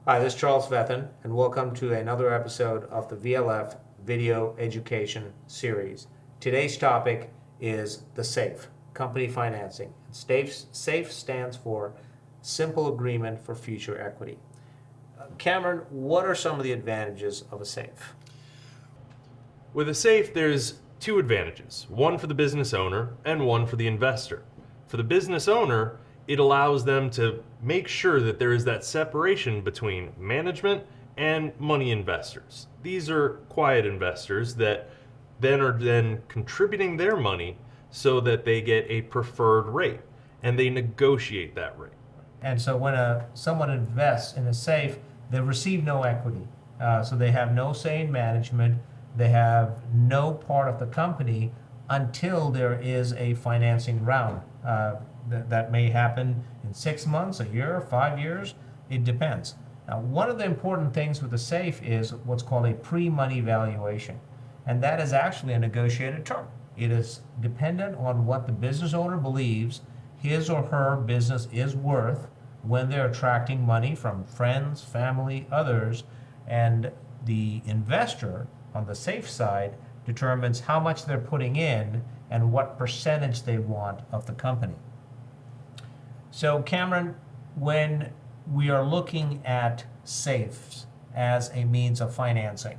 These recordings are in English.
Hi, this is Charles Vethin, and welcome to another episode of the VLF Video Education Series. Today's topic is the S.A.F E, Company Financing. S.A.F E stands for Simple Agreement for Future Equity. Cameron, what are some of the advantages of a S.A.F E? With a S.A.F E, there's two advantages, one for the business owner and one for the investor. For the business owner, it allows them to make sure that there is that separation between management and money investors. These are quiet investors that then are contributing their money so that they get a preferred rate, and they negotiate that rate. And so when someone invests in a S.A.F E, they receive no equity. So they have no say in management. They have no part of the company until there is a financing round. That may happen in 6 months, a year, 5 years. It depends. Now, one of the important things with the S.A.F E is what's called a pre-money valuation. And that is actually a negotiated term. It is dependent on what the business owner believes his or her business is worth when they're attracting money from friends, family, others, and the investor on the S.A.F E side determines how much they're putting in and what percentage they want of the company. So Cameron, when we are looking at S.A.F.s as a means of financing,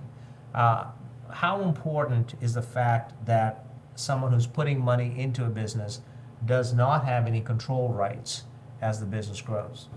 how important is the fact that someone who's putting money into a business does not have any control rights as the business grows?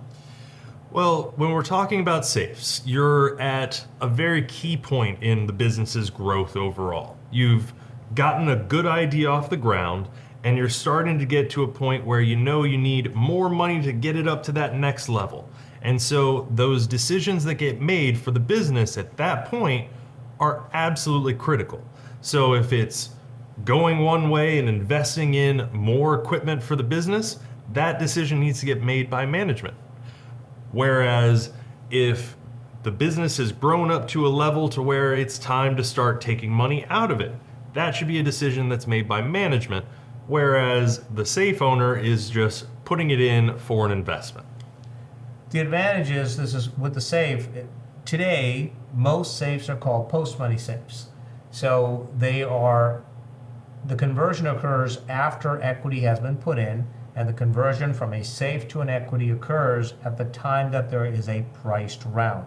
Well, when we're talking about S.A.F.s, you're at a very key point in the business's growth overall. You've gotten a good idea off the ground, and you're starting to get to a point where you know you need more money to get it up to that next level. And so those decisions that get made for the business at that point are absolutely critical. So if it's going one way and investing in more equipment for the business, that decision needs to get made by management. Whereas if the business has grown up to a level to where it's time to start taking money out of it, that should be a decision that's made by management, whereas the S.A.F E owner is just putting it in for an investment. The advantage is, this is with the S.A.F E, today most S.A.F.s are called post-money S.A.F.s. So the conversion occurs after equity has been put in, and the conversion from a S.A.F to an equity occurs at the time that there is a priced round.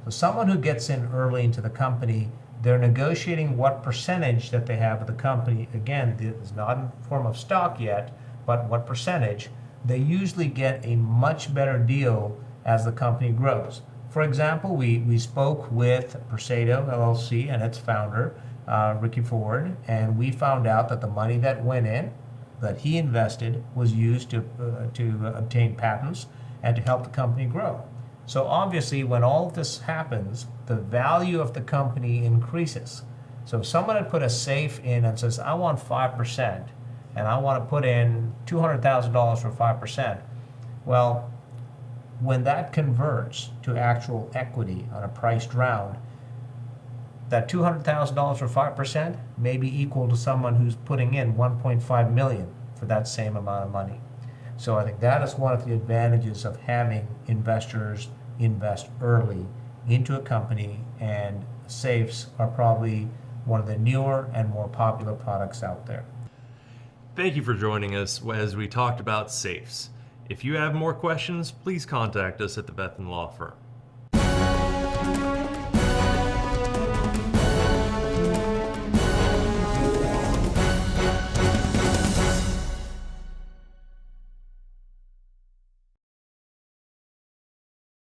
So someone who gets in early into the company, they're negotiating what percentage that they have of the company. Again, it's not in the form of stock yet, but what percentage. They usually get a much better deal as the company grows. For example, we spoke with Persado LLC and its founder, Ricky Ford, and we found out that the money that went in, that he invested, was used to obtain patents and to help the company grow. So obviously, when all of this happens, the value of the company increases. So if someone had put a S.A.F in and says, I want 5%, and I want to put in $200,000 for 5%, well, when that converts to actual equity on a priced round, that $200,000 for 5% may be equal to someone who's putting in $1.5 million for that same amount of money. So I think that is one of the advantages of having investors invest early into a company, and S.A.F.s are probably one of the newer and more popular products out there. Thank you for joining us as we talked about S.A.F.s. If you have more questions, please contact us at the Vethin Law Firm.